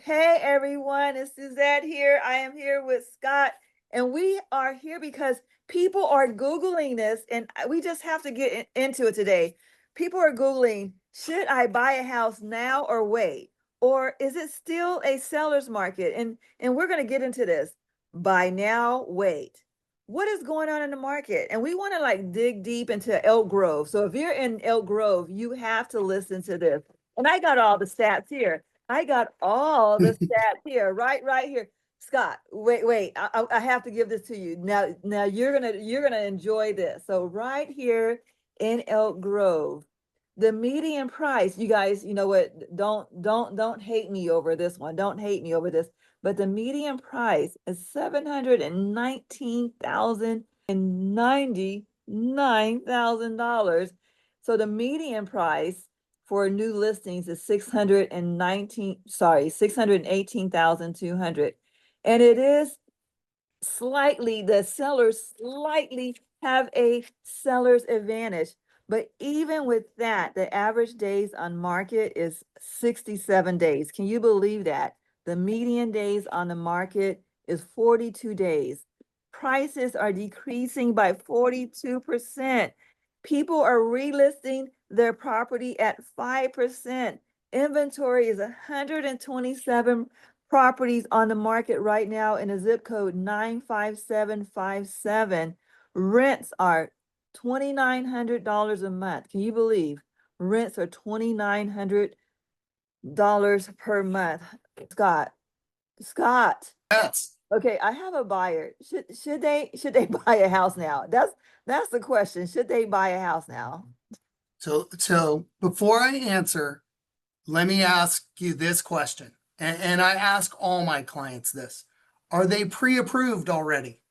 Hey everyone, it's Suzette here. I am here with Scott, and we are here because people are Googling this, and we just have to get into it today. People are Googling, should I buy a house now or wait? Or is it still a seller's market? And we're going to get into this. Buy now, wait. What is going on in the market? And we want to like dig deep into Elk Grove. So if you're in Elk Grove, you have to listen to this. And I got all the stats here. I got all the stats here, right here. Scott, wait. I have to give this to you. Now you're gonna enjoy this. So right here in Elk Grove, the median price, you guys, you know what? Don't hate me over this one. Don't hate me over this. But the median price is $719,099. So the median price for new listings is 618,200. And it is slightly, the sellers slightly have a seller's advantage. But even with that, the average days on market is 67 days. Can you believe that? The median days on the market is 42 days. Prices are decreasing by 42%. People are relisting their property at 5%. Inventory is 127 properties on the market right now in a zip code 95757. Rents are $2,900 a month. Can you believe rents are $2,900 per month? Scott. Yes. Okay, I have a buyer. Should they buy a house now? That's the question. Should they buy a house now? So before I answer, let me ask you this question. And I ask all my clients this. Are they pre-approved already?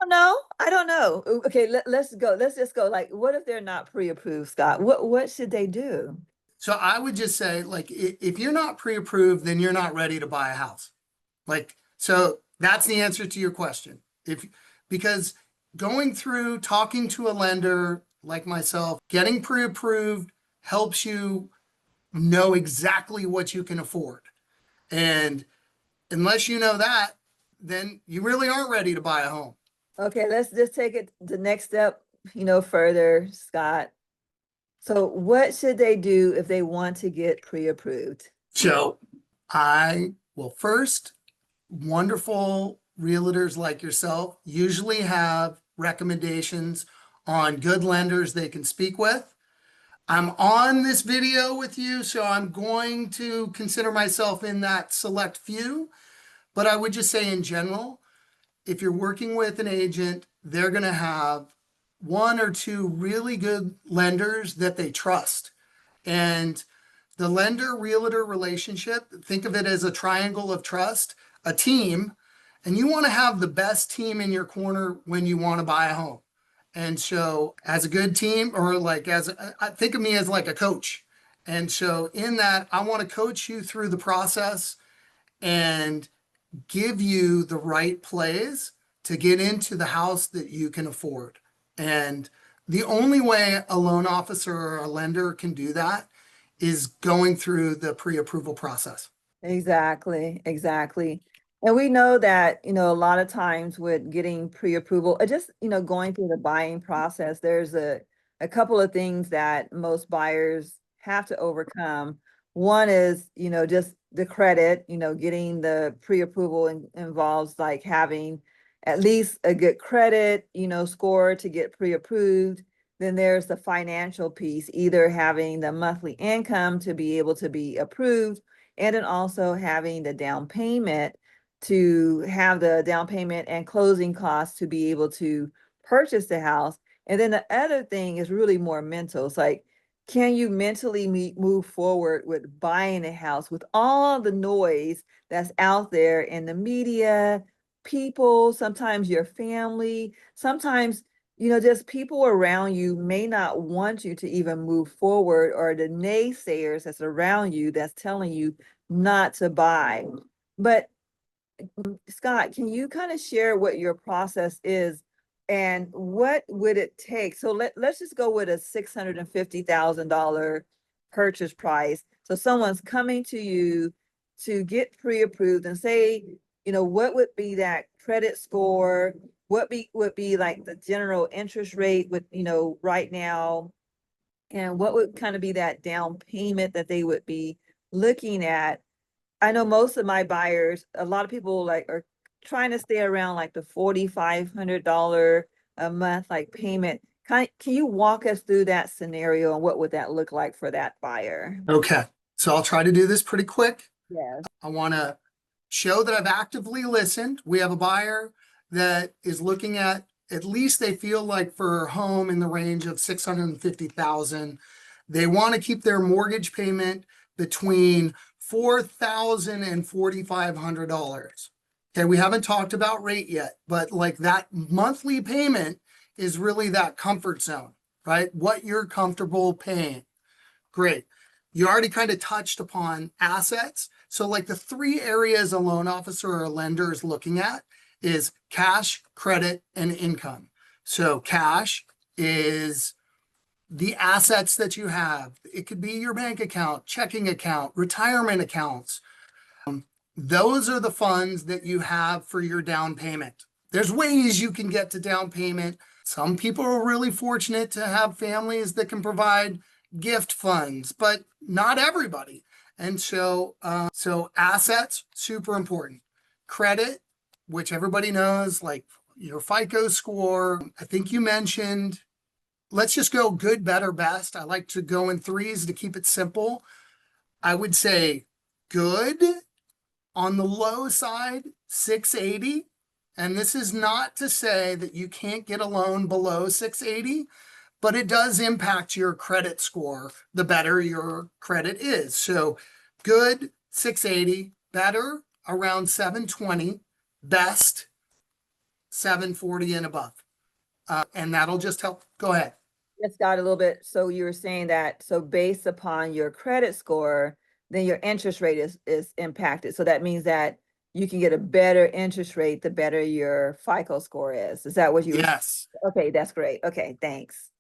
No, I don't know. Okay, let's go. Let's just go. Like, what if they're not pre-approved, Scott? What should they do? So I would just say, like, if you're not pre-approved, then you're not ready to buy a house. Like, so that's the answer to your question. Because going through talking to a lender like myself, getting pre-approved helps you know exactly what you can afford. And unless you know that, then you really aren't ready to buy a home. Okay, let's just take it the next step, further, Scott. So what should they do if they want to get pre-approved? So first, wonderful realtors like yourself usually have recommendations on good lenders they can speak with. I'm on this video with you, so I'm going to consider myself in that select few. But I would just say in general, if you're working with an agent, they're going to have one or two really good lenders that they trust. And the lender realtor relationship, think of it as a triangle of trust, a team, and you want to have the best team in your corner when you want to buy a home. And so as a good team, or like I think of me as like a coach. And so in that, I want to coach you through the process and give you the right plays to get into the house that you can afford. And the only way a loan officer or a lender can do that is going through the pre-approval process. Exactly. And we know that, a lot of times with getting pre-approval, just, going through the buying process, there's a couple of things that most buyers have to overcome. One is, just the credit, getting the pre-approval involves like having at least a good credit, score to get pre-approved. Then there's the financial piece, either having the monthly income to be able to be approved, and then also having the down payment to have the down payment and closing costs to be able to purchase the house. And then the other thing is really more mental. It's like, can you mentally move forward with buying a house with all the noise that's out there in the media, people, sometimes your family, sometimes just people around you may not want you to even move forward, or the naysayers that's around you that's telling you not to buy. But Scott, can you kind of share what your process is and what would it take? So let's just go with a $650,000 purchase price. So someone's coming to you to get pre-approved and say, what would be that credit score? Would be like the general interest rate with, right now? And what would kind of be that down payment that they would be looking at? I know most of my buyers, a lot of people like are trying to stay around like the $4,500 a month like payment. Can you walk us through that scenario and what would that look like for that buyer? Okay, so I'll try to do this pretty quick. Yes. I want to show that I've actively listened. We have a buyer that is looking at least they feel like for a home in the range of 650,000, they want to keep their mortgage payment between $4,000 and $4,500. Okay, we haven't talked about rate yet, but like that monthly payment is really that comfort zone, right? What you're comfortable paying. Great. You already kind of touched upon assets. So like the three areas a loan officer or a lender is looking at is cash, credit, and income. So cash is the assets that you have. It could be your bank account, checking account, retirement accounts. Those are the funds that you have for your down payment. There's ways you can get to down payment. Some people are really fortunate to have families that can provide gift funds, but not everybody. And so, assets, super important. Credit, which everybody knows, like your FICO score. I think you mentioned, let's just go good, better, best. I like to go in threes to keep it simple. I would say good, on the low side, 680. And this is not to say that you can't get a loan below 680, but it does impact your credit score the better your credit is. So good, 680, better, around 720, best, 740 and above. And that'll just help. Go ahead. Just got a little bit. So you were saying that, so based upon your credit score, then your interest rate is impacted. So that means that you can get a better interest rate the better your FICO score is. Is that what you? Yes. Okay, that's great. Okay, thanks.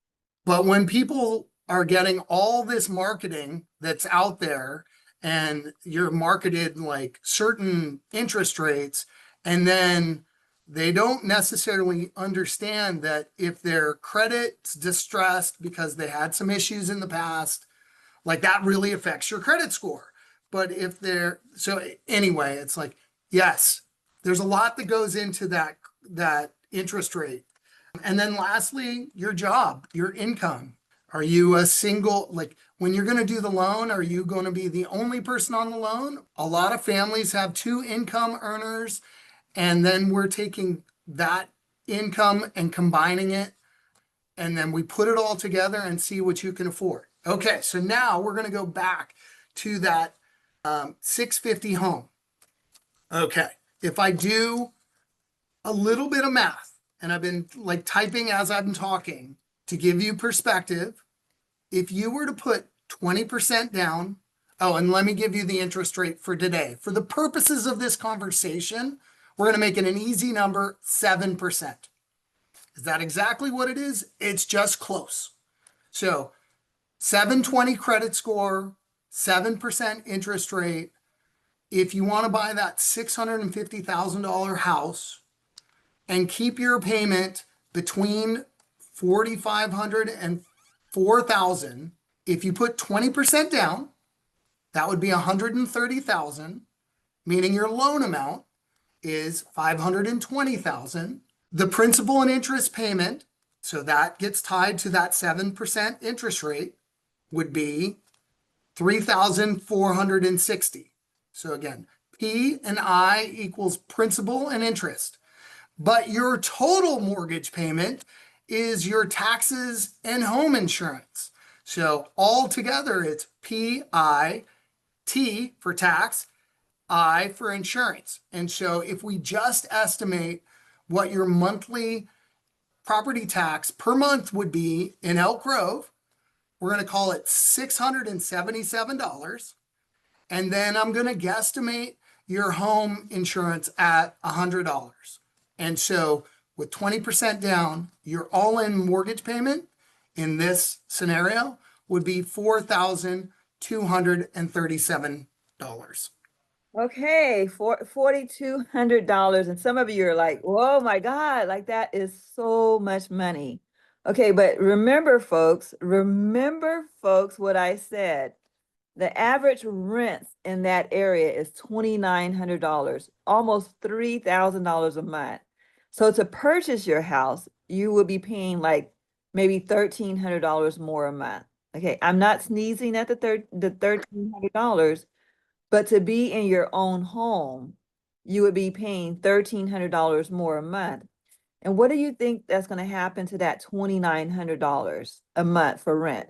But when people are getting all this marketing that's out there and you're marketed like certain interest rates, and then they don't necessarily understand that if their credit's distressed because they had some issues in the past, like that really affects your credit score. But if they're, so anyway, it's like, yes, there's a lot that goes into that interest rate. And then lastly, your job, your income. Are you a single, like when you're going to do the loan, are you going to be the only person on the loan? A lot of families have two income earners, and then we're taking that income and combining it, and then we put it all together and see what you can afford. Okay, so now we're going to go back to that 650 home. Okay, if I do a little bit of math, and I've been like typing as I've been talking to give you perspective, if you were to put 20% down, oh, and let me give you the interest rate for today. For the purposes of this conversation, we're going to make it an easy number, 7%. Is that exactly what it is? It's just close. So 720 credit score, 7% interest rate. If you want to buy that $650,000 house and keep your payment between $4,500 and $4,000, if you put 20% down, that would be $130,000, meaning your loan amount is $520,000. The principal and interest payment, so that gets tied to that 7% interest rate, would be $3,460. So again, P and I equals principal and interest. But your total mortgage payment is your taxes and home insurance. So all together, it's P-I, T for tax, I for insurance. And so if we just estimate what your monthly property tax per month would be in Elk Grove, we're going to call it $677. And then I'm going to guesstimate your home insurance at $100. And so with 20% down, your all-in mortgage payment in this scenario would be $4,237. Okay, for $4,200. And some of you are like, oh my God, like that is so much money. Okay, but remember folks, what I said. The average rent in that area is $2,900, almost $3,000 a month. So to purchase your house, you will be paying like maybe $1,300 more a month. Okay, I'm not sneezing at the $1,300, but to be in your own home, you would be paying $1,300 more a month. And what do you think that's going to happen to that $2,900 a month for rent?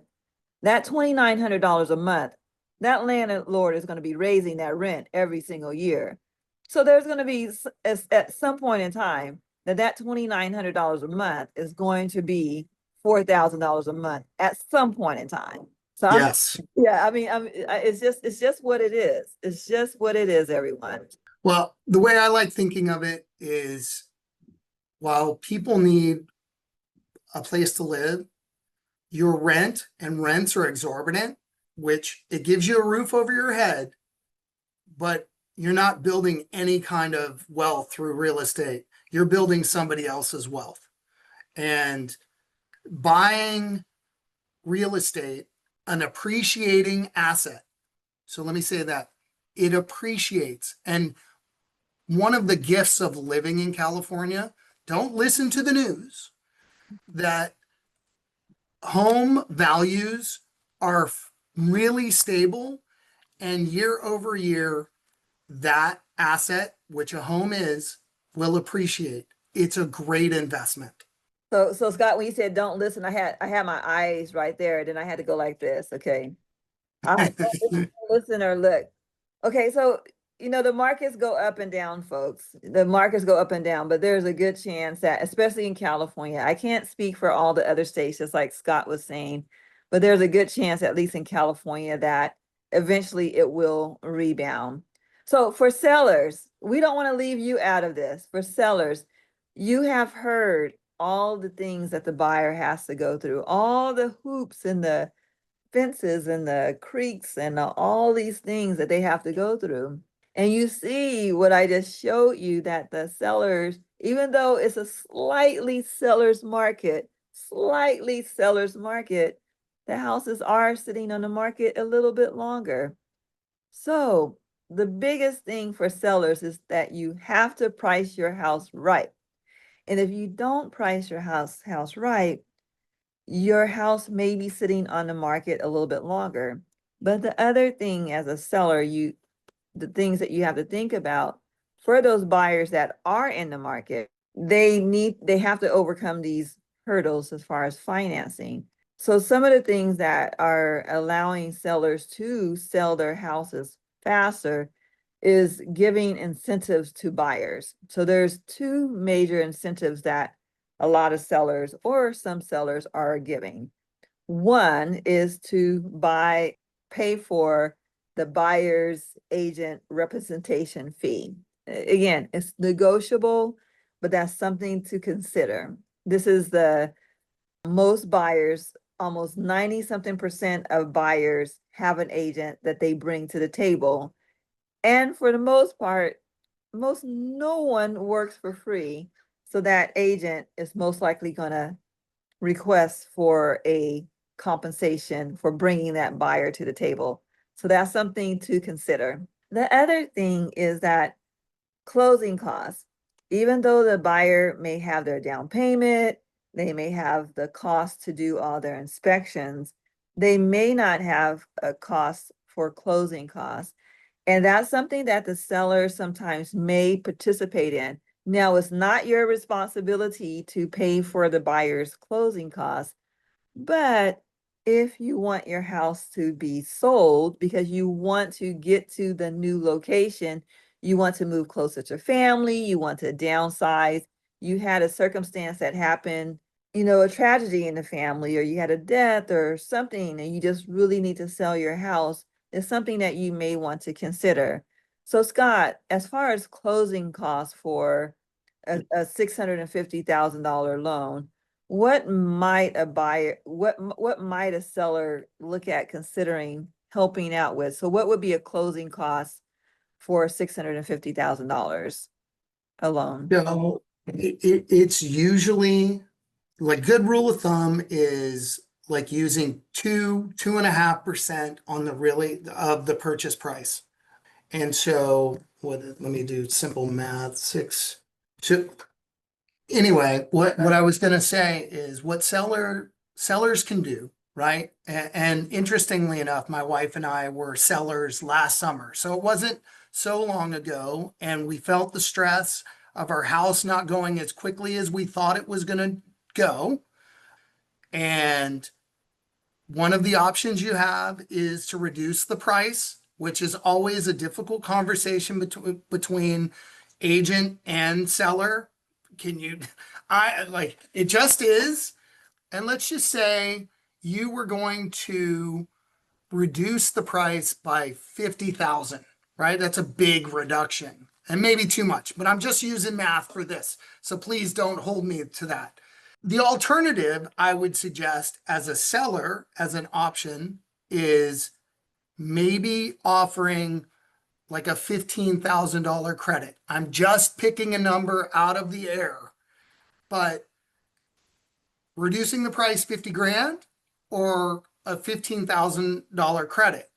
That $2,900 a month, that landlord is going to be raising that rent every single year. So there's going to be at some point in time that $2,900 a month is going to be $4,000 a month at some point in time. So Yes. yeah, I mean, it's just what it is. It's just what it is, everyone. Well, the way I like thinking of it is while people need a place to live, your rent and rents are exorbitant, which it gives you a roof over your head, but you're not building any kind of wealth through real estate. You're building somebody else's wealth. And buying real estate, an appreciating asset. So let me say that it appreciates. And one of the gifts of living in California, don't listen to the news, that home values are really stable, and year over year, that asset, which a home is, will appreciate. It's a great investment. So Scott, when you said don't listen, I had my eyes right there, then I had to go like this. Okay. Listen or look. Okay, so the markets go up and down, folks. The markets go up and down, but there's a good chance that, especially in California, I can't speak for all the other states, just like Scott was saying, but there's a good chance, at least in California, that eventually it will rebound. So for sellers, we don't want to leave you out of this. For sellers, you have heard all the things that the buyer has to go through, all the hoops and the fences and the creeks and all these things that they have to go through. And you see what I just showed you, that the sellers, even though it's a slightly seller's market, the houses are sitting on the market a little bit longer. So the biggest thing for sellers is that you have to price your house right. And if you don't price your house right, your house may be sitting on the market a little bit longer. But the other thing as a seller, the things that you have to think about for those buyers that are in the market, they have to overcome these hurdles as far as financing. So some of the things that are allowing sellers to sell their houses faster is giving incentives to buyers. So there's two major incentives that a lot of sellers or some sellers are giving. One is to pay for the buyer's agent representation fee. Again, it's negotiable, but that's something to consider. This is most buyers, almost 90-something% of buyers have an agent that they bring to the table. And for the most part, no one works for free. So that agent is most likely going to request for a compensation for bringing that buyer to the table. So that's something to consider. The other thing is that closing costs, even though the buyer may have their down payment, they may have the cost to do all their inspections, they may not have a cost for closing costs. And that's something that the seller sometimes may participate in. Now, it's not your responsibility to pay for the buyer's closing costs, but if you want your house to be sold because you want to get to the new location, you want to move closer to family, you want to downsize, you had a circumstance that happened, a tragedy in the family, or you had a death or something, and you just really need to sell your house, is something that you may want to consider. So Scott, as far as closing costs for a $650,000 loan, what might a seller look at considering helping out with? So what would be a closing cost for $650,000 alone. So it's usually, like, good rule of thumb is like using 2.5% on the of the purchase price. And so let me do simple math, anyway, what I was going to say is what sellers can do, right? And interestingly enough, my wife and I were sellers last summer. So it wasn't so long ago, and we felt the stress of our house not going as quickly as we thought it was going to go. And one of the options you have is to reduce the price, which is always a difficult conversation between agent and seller. It just is. And let's just say you were going to reduce the price by 50,000, right? That's a big reduction and maybe too much, but I'm just using math for this. So please don't hold me to that. The alternative I would suggest as a seller, as an option, is maybe offering like a $15,000 credit. I'm just picking a number out of the air, but reducing the price 50 grand or a $15,000 credit.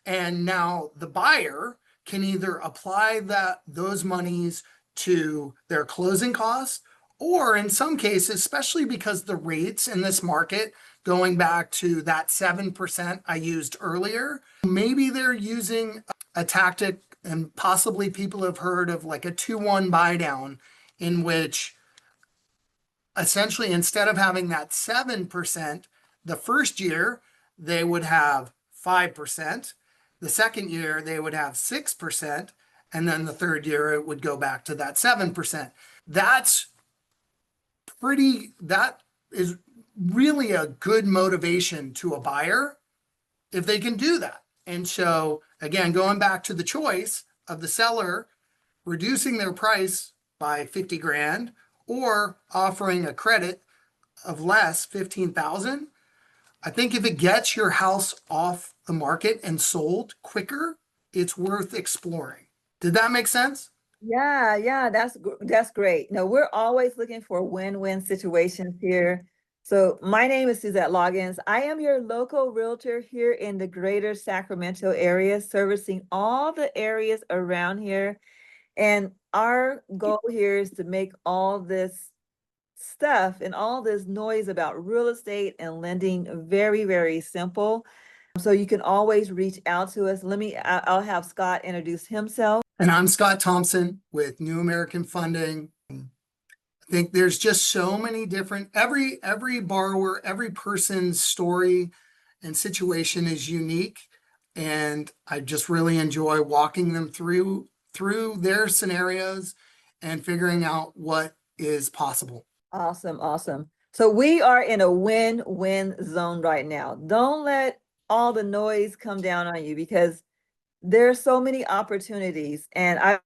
And now the buyer can either apply those monies to their closing costs, or in some cases, especially because the rates in this market, going back to that 7% I used earlier, maybe they're using a tactic, and possibly people have heard of like a 2-1 buy down, in which essentially instead of having that 7%, the first year they would have 5%, the second year they would have 6%, and then the third year it would go back to that 7%. That is really a good motivation to a buyer if they can do that. And so again, going back to the choice of the seller reducing their price by 50 grand or offering a credit of less, 15,000, I think if it gets your house off the market and sold quicker, it's worth exploring. Did that make sense? Yeah, that's great. No, we're always looking for win-win situations here. So my name is Suzette Loggins. I am your local realtor here in the greater Sacramento area, servicing all the areas around here. And our goal here is to make all this stuff and all this noise about real estate and lending very, very simple. So you can always reach out to us. I'll have Scott introduce himself. And I'm Scott Thompson with New American Funding. I think there's just so many different, every borrower, every person's story and situation is unique. And I just really enjoy walking them through their scenarios and figuring out what is possible. Awesome. So we are in a win-win zone right now. Don't let all the noise come down on you, because there are so many opportunities, and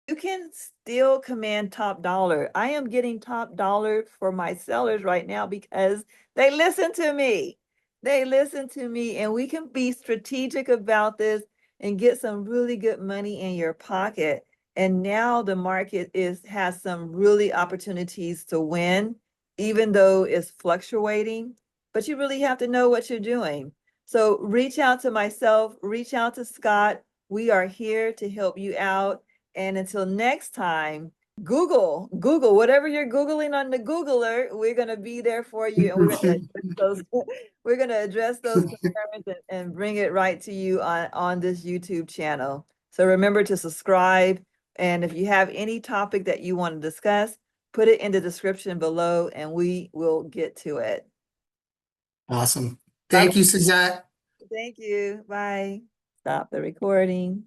you can still command top dollar. I am getting top dollar for my sellers right now because they listen to me. And we can be strategic about this and get some really good money in your pocket. And now the market has some really opportunities to win, even though it's fluctuating, but you really have to know what you're doing. So reach out to myself, reach out to Scott. We are here to help you out. And until next time, Google, whatever you're Googling on the Googler, we're going to be there for you. And we're going to address those concerns and bring it right to you on this YouTube channel. So remember to subscribe. And if you have any topic that you want to discuss, put it in the description below and we will get to it. Awesome. Thank you, Suzette. Thank you. Bye. Stop the recording.